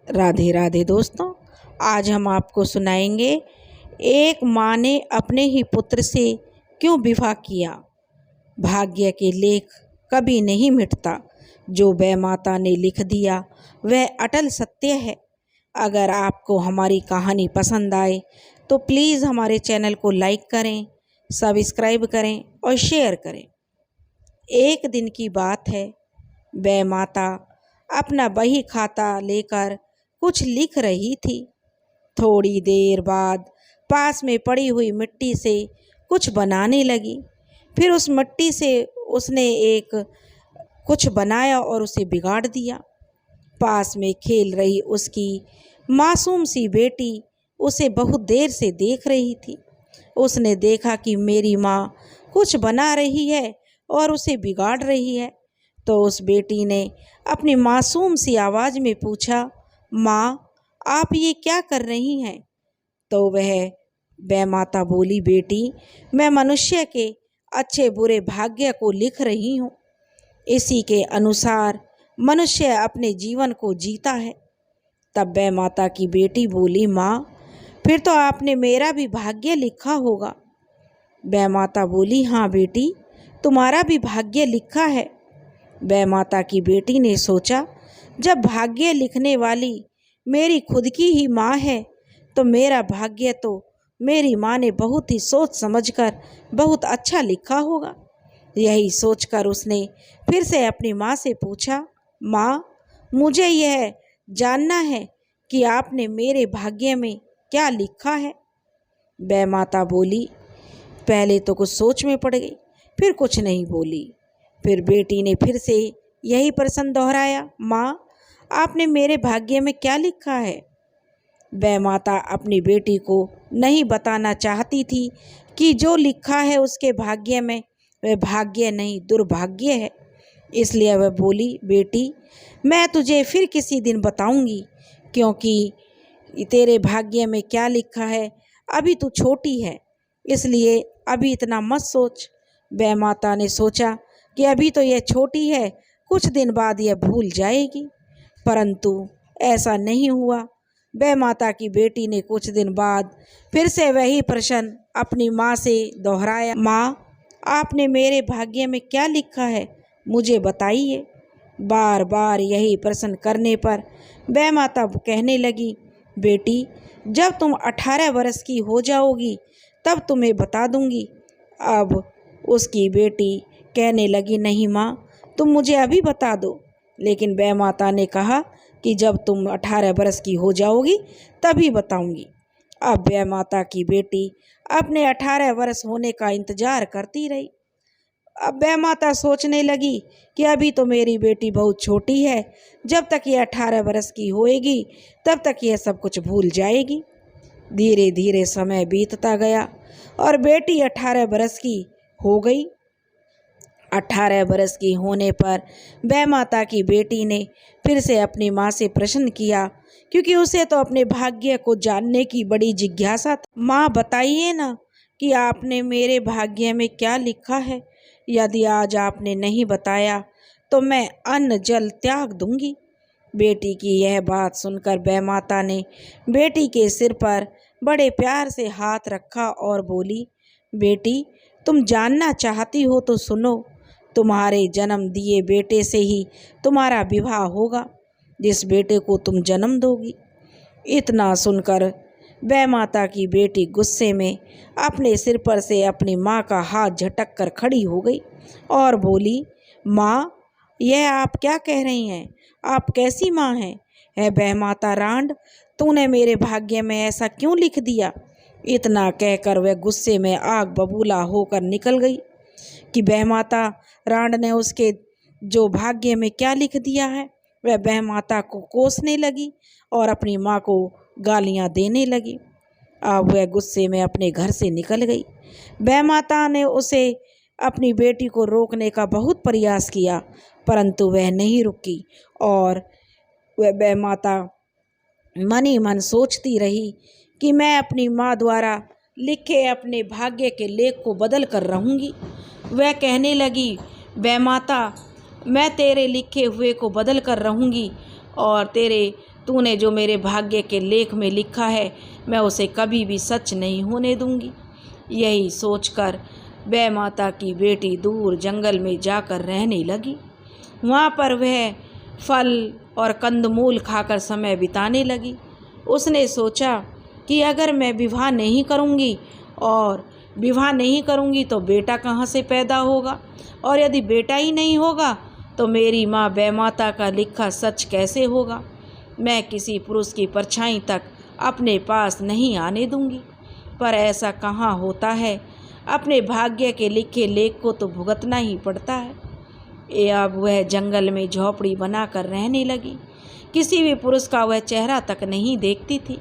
राधे राधे दोस्तों, आज हम आपको सुनाएंगे एक माँ ने अपने ही पुत्र से क्यों विवाह किया। भाग्य के लेख कभी नहीं मिटता, जो वह माता ने लिख दिया वह अटल सत्य है। अगर आपको हमारी कहानी पसंद आए तो प्लीज़ हमारे चैनल को लाइक करें, सब्सक्राइब करें और शेयर करें। एक दिन की बात है, वह माता अपना बही खाता लेकर कुछ लिख रही थी। थोड़ी देर बाद पास में पड़ी हुई मिट्टी से कुछ बनाने लगी। फिर उस मिट्टी से उसने एक कुछ बनाया और उसे बिगाड़ दिया। पास में खेल रही उसकी मासूम सी बेटी उसे बहुत देर से देख रही थी। उसने देखा कि मेरी माँ कुछ बना रही है और उसे बिगाड़ रही है, तो उस बेटी ने अपनी मासूम सी आवाज़ में पूछा, माँ आप ये क्या कर रही हैं? तो वह माता बोली, बेटी मैं मनुष्य के अच्छे बुरे भाग्य को लिख रही हूँ। इसी के अनुसार मनुष्य अपने जीवन को जीता है। तब वह माता की बेटी बोली, माँ फिर तो आपने मेरा भी भाग्य लिखा होगा। वह माता बोली, हाँ बेटी तुम्हारा भी भाग्य लिखा है। वह माता की बेटी ने सोचा, जब भाग्य लिखने वाली मेरी खुद की ही माँ है तो मेरा भाग्य तो मेरी माँ ने बहुत ही सोच समझकर बहुत अच्छा लिखा होगा। यही सोचकर उसने फिर से अपनी माँ से पूछा, माँ मुझे यह जानना है कि आपने मेरे भाग्य में क्या लिखा है। वह माता बोली, पहले तो कुछ सोच में पड़ गई, फिर कुछ नहीं बोली। फिर बेटी ने फिर से यही प्रश्न दोहराया, माँ आपने मेरे भाग्य में क्या लिखा है। वह माता अपनी बेटी को नहीं बताना चाहती थी कि जो लिखा है उसके भाग्य में वह भाग्य नहीं दुर्भाग्य है। इसलिए वह बोली, बेटी मैं तुझे फिर किसी दिन बताऊंगी, क्योंकि तेरे भाग्य में क्या लिखा है अभी तू छोटी है, इसलिए अभी इतना मत सोच। वह माता ने सोचा कि अभी तो यह छोटी है, कुछ दिन बाद यह भूल जाएगी, परंतु ऐसा नहीं हुआ। वह माता की बेटी ने कुछ दिन बाद फिर से वही प्रश्न अपनी माँ से दोहराया, माँ आपने मेरे भाग्य में क्या लिखा है, मुझे बताइए। बार बार यही प्रश्न करने पर वह माता कहने लगी, बेटी जब तुम 18 वर्ष की हो जाओगी तब तुम्हें बता दूंगी। अब उसकी बेटी कहने लगी, नहीं माँ तुम मुझे अभी बता दो। लेकिन वह माता ने कहा कि जब तुम 18 वर्ष की हो जाओगी तभी बताऊंगी। अब वह माता की बेटी अपने 18 वर्ष होने का इंतजार करती रही। अब वह माता सोचने लगी कि अभी तो मेरी बेटी बहुत छोटी है, जब तक ये 18 वर्ष की होएगी तब तक यह सब कुछ भूल जाएगी। धीरे धीरे समय बीतता गया और बेटी 18 वर्ष की हो गई। 18 वर्ष की होने पर वह माता की बेटी ने फिर से अपनी माँ से प्रश्न किया, क्योंकि उसे तो अपने भाग्य को जानने की बड़ी जिज्ञासा थी। माँ बताइए ना कि आपने मेरे भाग्य में क्या लिखा है। यदि आज आपने नहीं बताया तो मैं अन्न जल त्याग दूंगी। बेटी की यह बात सुनकर वह माता ने बेटी के सिर पर बड़े प्यार से हाथ रखा और बोली, बेटी तुम जानना चाहती हो तो सुनो, तुम्हारे जन्म दिए बेटे से ही तुम्हारा विवाह होगा, जिस बेटे को तुम जन्म दोगी। इतना सुनकर वह माता की बेटी गुस्से में अपने सिर पर से अपनी माँ का हाथ झटक कर खड़ी हो गई और बोली, माँ यह आप क्या कह रही हैं, आप कैसी माँ हैं? है वह माता रांड, तूने मेरे भाग्य में ऐसा क्यों लिख दिया। इतना कहकर वह गुस्से में आग बबूला होकर निकल गई कि वह माता रांड ने उसके जो भाग्य में क्या लिख दिया है वह माता को कोसने लगी और अपनी माँ को गालियाँ देने लगी। अब वह गुस्से में अपने घर से निकल गई। वह माता ने उसे अपनी बेटी को रोकने का बहुत प्रयास किया, परंतु वह नहीं रुकी और वह माता मन ही मन सोचती रही कि मैं अपनी माँ द्वारा लिखे अपने भाग्य के लेख को बदल कर रहूँगी। वह कहने लगी, वह माता मैं तेरे लिखे हुए को बदल कर रहूँगी और तूने जो मेरे भाग्य के लेख में लिखा है मैं उसे कभी भी सच नहीं होने दूंगी। यही सोचकर वह माता की बेटी दूर जंगल में जाकर रहने लगी। वहाँ पर वह फल और कंदमूल खाकर समय बिताने लगी। उसने सोचा कि अगर मैं विवाह नहीं करूँगी तो बेटा कहाँ से पैदा होगा, और यदि बेटा ही नहीं होगा तो मेरी माँ बैमाता का लिखा सच कैसे होगा। मैं किसी पुरुष की परछाई तक अपने पास नहीं आने दूंगी। पर ऐसा कहाँ होता है, अपने भाग्य के लिखे लेख को तो भुगतना ही पड़ता है। अब वह जंगल में झोपड़ी बनाकर रहने लगी। किसी भी पुरुष का वह चेहरा तक नहीं देखती थी।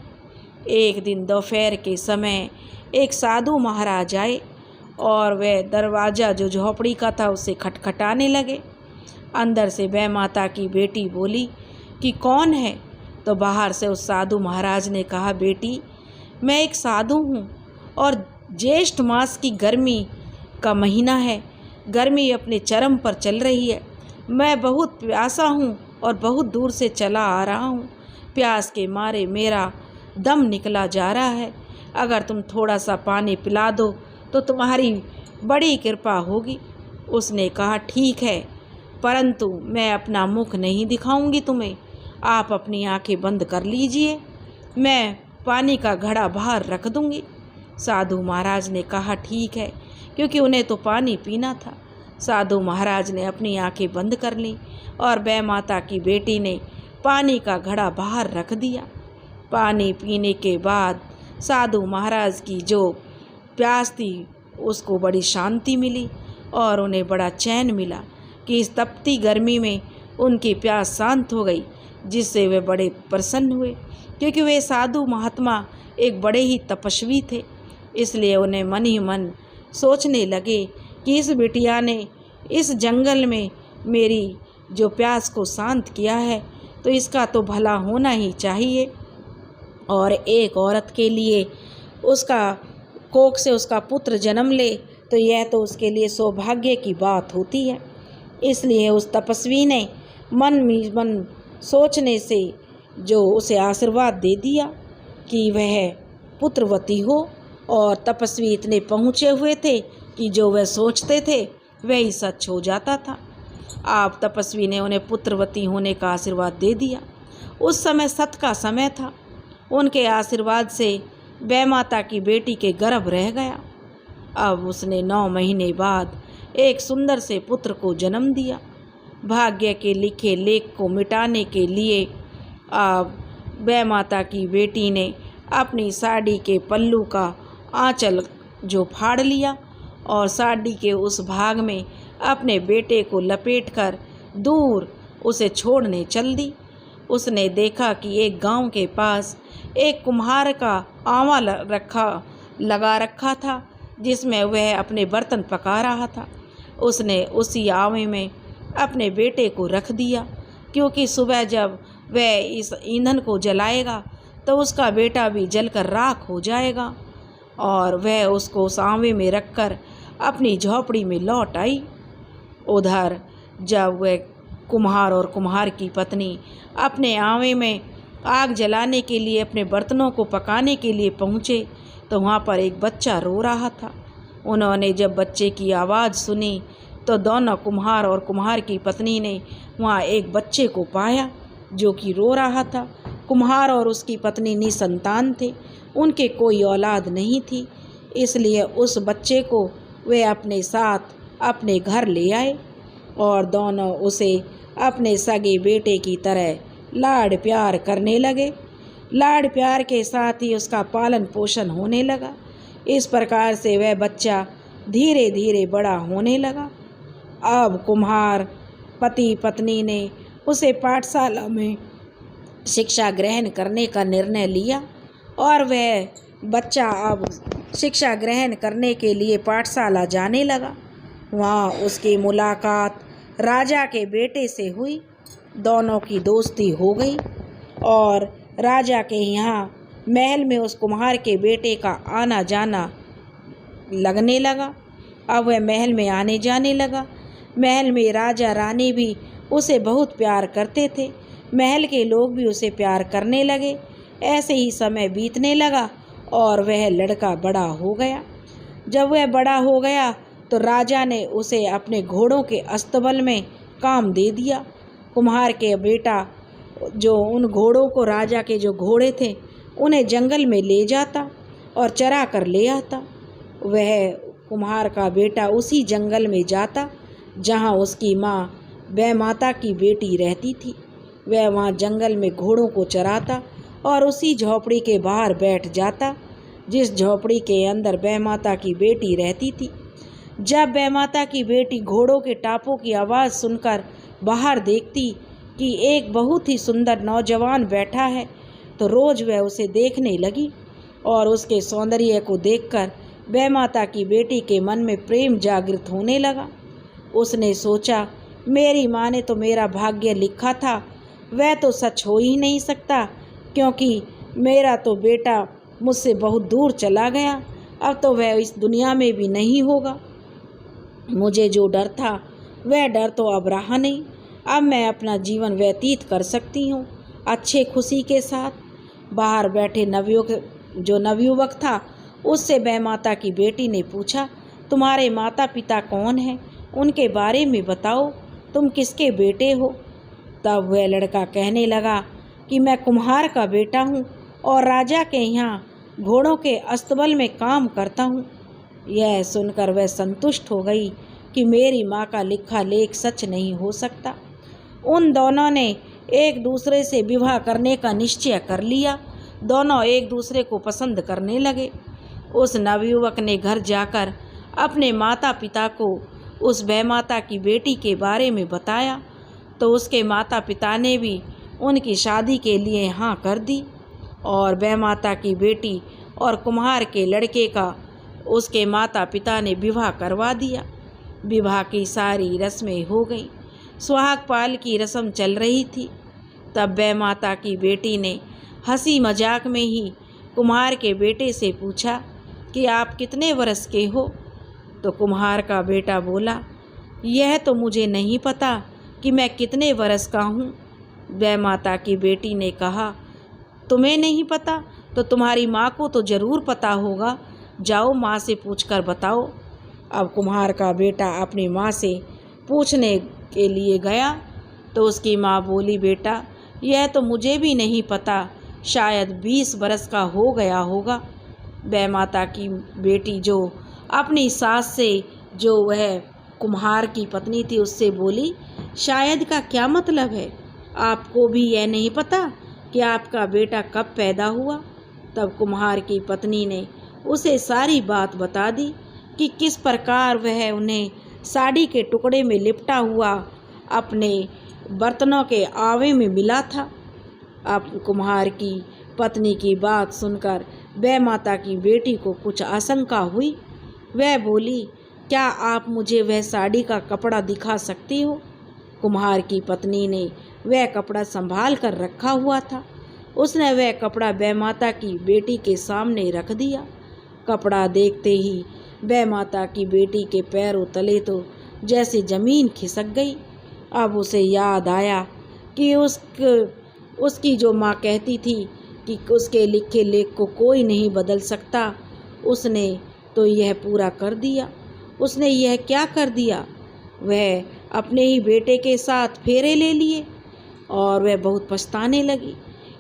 एक दिन दोपहर के समय एक साधु महाराज आए और वह दरवाज़ा जो झोपड़ी का था उसे खटखटाने लगे। अंदर से वह माता की बेटी बोली कि कौन है। तो बाहर से उस साधु महाराज ने कहा, बेटी मैं एक साधु हूँ और ज्येष्ठ मास की गर्मी का महीना है। गर्मी अपने चरम पर चल रही है। मैं बहुत प्यासा हूँ और बहुत दूर से चला आ रहा हूँ। प्यास के मारे मेरा दम निकला जा रहा है। अगर तुम थोड़ा सा पानी पिला दो तो तुम्हारी बड़ी कृपा होगी। उसने कहा, ठीक है, परंतु मैं अपना मुख नहीं दिखाऊंगी तुम्हें। आप अपनी आंखें बंद कर लीजिए, मैं पानी का घड़ा बाहर रख दूंगी। साधु महाराज ने कहा, ठीक है, क्योंकि उन्हें तो पानी पीना था। साधु महाराज ने अपनी आंखें बंद कर लीं और बैमाता की बेटी ने पानी का घड़ा बाहर रख दिया। पानी पीने के बाद साधु महाराज की जो प्यास थी उसको बड़ी शांति मिली और उन्हें बड़ा चैन मिला कि इस तपती गर्मी में उनकी प्यास शांत हो गई, जिससे वे बड़े प्रसन्न हुए, क्योंकि वे साधु महात्मा एक बड़े ही तपस्वी थे। इसलिए उन्हें मन ही मन सोचने लगे कि इस बिटिया ने इस जंगल में मेरी जो प्यास को शांत किया है तो इसका तो भला होना ही चाहिए, और एक औरत के लिए उसका कोख से उसका पुत्र जन्म ले तो यह तो उसके लिए सौभाग्य की बात होती है। इसलिए उस तपस्वी ने मन ही मन सोचने से जो उसे आशीर्वाद दे दिया कि वह पुत्रवती हो, और तपस्वी इतने पहुँचे हुए थे कि जो वह सोचते थे वही सच हो जाता था। आप तपस्वी ने उन्हें पुत्रवती होने का आशीर्वाद दे दिया। उस समय सत का समय था। उनके आशीर्वाद से बैमाता की बेटी के गर्भ रह गया। अब उसने 9 महीने बाद एक सुंदर से पुत्र को जन्म दिया। भाग्य के लिखे लेख को मिटाने के लिए अब बैमाता की बेटी ने अपनी साड़ी के पल्लू का आंचल जो फाड़ लिया और साड़ी के उस भाग में अपने बेटे को लपेटकर दूर उसे छोड़ने चल दी। उसने देखा कि एक गांव के पास एक कुम्हार का आवा लगा रखा था, जिसमें वह अपने बर्तन पका रहा था। उसने उसी आवे में अपने बेटे को रख दिया, क्योंकि सुबह जब वह इस ईंधन को जलाएगा तो उसका बेटा भी जलकर राख हो जाएगा। और वह उसको उस आवे में रखकर अपनी झोपड़ी में लौट आई। उधर जब वह कुम्हार और कुम्हार की पत्नी अपने आवे में आग जलाने के लिए अपने बर्तनों को पकाने के लिए पहुँचे तो वहाँ पर एक बच्चा रो रहा था। उन्होंने जब बच्चे की आवाज़ सुनी तो दोनों कुम्हार और कुम्हार की पत्नी ने वहाँ एक बच्चे को पाया जो कि रो रहा था। कुम्हार और उसकी पत्नी निसंतान थे, उनके कोई औलाद नहीं थी। इसलिए उस बच्चे को वे अपने साथ अपने घर ले आए और दोनों उसे अपने सगे बेटे की तरह लाड़ प्यार करने लगे। लाड़ प्यार के साथ ही उसका पालन पोषण होने लगा। इस प्रकार से वह बच्चा धीरे धीरे बड़ा होने लगा। अब कुम्हार पति पत्नी ने उसे पाठशाला में शिक्षा ग्रहण करने का निर्णय लिया और वह बच्चा अब शिक्षा ग्रहण करने के लिए पाठशाला जाने लगा। वहाँ उसकी मुलाकात राजा के बेटे से हुई। दोनों की दोस्ती हो गई और राजा के यहाँ महल में उस कुम्हार के बेटे का आना जाना लगने लगा। अब वह महल में आने जाने लगा। महल में राजा रानी भी उसे बहुत प्यार करते थे। महल के लोग भी उसे प्यार करने लगे। ऐसे ही समय बीतने लगा और वह लड़का बड़ा हो गया। जब वह बड़ा हो गया तो राजा ने उसे अपने घोड़ों के अस्तबल में काम दे दिया। कुम्हार के बेटा जो उन घोड़ों को, राजा के जो घोड़े थे, उन्हें जंगल में ले जाता और चरा कर ले आता। वह कुम्हार का बेटा उसी जंगल में जाता जहाँ उसकी माँ बैमाता की बेटी रहती थी। वह वहाँ जंगल में घोड़ों को चराता और उसी झोपड़ी के बाहर बैठ जाता जिस झोपड़ी के अंदर बैमाता की बेटी रहती थी। जब बैमाता की बेटी घोड़ों के टापों की आवाज़ सुनकर बाहर देखती कि एक बहुत ही सुंदर नौजवान बैठा है तो रोज़ वह उसे देखने लगी और उसके सौंदर्य को देखकर बैमाता की बेटी के मन में प्रेम जागृत होने लगा। उसने सोचा, मेरी माँ ने तो मेरा भाग्य लिखा था, वह तो सच हो ही नहीं सकता, क्योंकि मेरा तो बेटा मुझसे बहुत दूर चला गया, अब तो वह इस दुनिया में भी नहीं होगा। मुझे जो डर था वह डर तो अब रहा नहीं। अब मैं अपना जीवन व्यतीत कर सकती हूँ अच्छे खुशी के साथ। बाहर बैठे नवयुवक था, उससे बैमाता की बेटी ने पूछा, तुम्हारे माता पिता कौन हैं? उनके बारे में बताओ, तुम किसके बेटे हो? तब वह लड़का कहने लगा कि मैं कुम्हार का बेटा हूँ और राजा के यहाँ घोड़ों के अस्तबल में काम करता हूँ। यह सुनकर वह संतुष्ट हो गई कि मेरी माँ का लिखा लेख सच नहीं हो सकता। उन दोनों ने एक दूसरे से विवाह करने का निश्चय कर लिया। दोनों एक दूसरे को पसंद करने लगे। उस नवयुवक ने घर जाकर अपने माता पिता को उस बैमाता की बेटी के बारे में बताया तो उसके माता पिता ने भी उनकी शादी के लिए हाँ कर दी और बैमाता की बेटी और कुम्हार के लड़के का उसके माता पिता ने विवाह करवा दिया। विवाह की सारी रस्में हो गई। सुहाग पाल की रस्म चल रही थी। तब बैमाता की बेटी ने हंसी मजाक में ही कुम्हार के बेटे से पूछा कि आप कितने वर्ष के हो? तो कुम्हार का बेटा बोला, यह तो मुझे नहीं पता कि मैं कितने वर्ष का हूँ। बैमाता की बेटी ने कहा, तुम्हें नहीं पता तो तुम्हारी माँ को तो ज़रूर पता होगा, जाओ माँ से पूछकर बताओ। अब कुम्हार का बेटा अपनी माँ से पूछने के लिए गया तो उसकी माँ बोली, बेटा यह तो मुझे भी नहीं पता, शायद 20 बरस का हो गया होगा। बैमाता की बेटी जो अपनी सास से, जो वह कुम्हार की पत्नी थी, उससे बोली, शायद का क्या मतलब है? आपको भी यह नहीं पता कि आपका बेटा कब पैदा हुआ? तब कुम्हार की पत्नी ने उसे सारी बात बता दी कि किस प्रकार वह उन्हें साड़ी के टुकड़े में लिपटा हुआ अपने बर्तनों के आवे में मिला था। अब कुम्हार की पत्नी की बात सुनकर बैमाता की बेटी को कुछ आशंका हुई। वह बोली, क्या आप मुझे वह साड़ी का कपड़ा दिखा सकती हो? कुम्हार की पत्नी ने वह कपड़ा संभाल कर रखा हुआ था। उसने वह कपड़ा बैमाता की बेटी के सामने रख दिया। कपड़ा देखते ही बैमाता की बेटी के पैरों तले तो जैसे ज़मीन खिसक गई। अब उसे याद आया कि उसकी जो माँ कहती थी कि उसके लिखे लेख को कोई नहीं बदल सकता, उसने तो यह पूरा कर दिया। उसने यह क्या कर दिया? वह अपने ही बेटे के साथ फेरे ले लिए और वह बहुत पछताने लगी।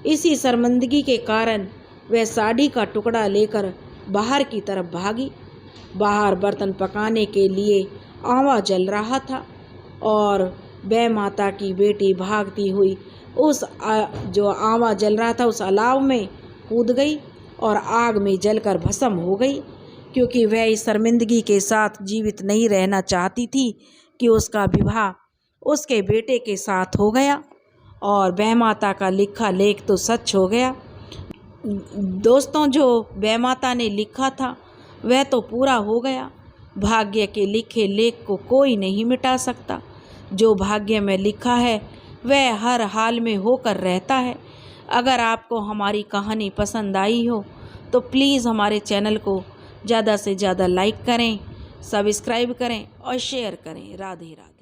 इसी शर्मिंदगी के कारण वह साड़ी का टुकड़ा लेकर बाहर की तरफ भागी। बाहर बर्तन पकाने के लिए आवा जल रहा था और बैमाता की बेटी भागती हुई उस जो आवा जल रहा था उस अलाव में कूद गई और आग में जलकर भस्म हो गई, क्योंकि वह इस शर्मिंदगी के साथ जीवित नहीं रहना चाहती थी कि उसका विवाह उसके बेटे के साथ हो गया और बैमाता का लिखा लेख तो सच हो गया। दोस्तों, जो बैमाता ने लिखा था वह तो पूरा हो गया। भाग्य के लिखे लेख को कोई नहीं मिटा सकता। जो भाग्य में लिखा है वह हर हाल में होकर रहता है। अगर आपको हमारी कहानी पसंद आई हो तो प्लीज़ हमारे चैनल को ज़्यादा से ज़्यादा लाइक करें, सब्सक्राइब करें और शेयर करें। राधे राधे।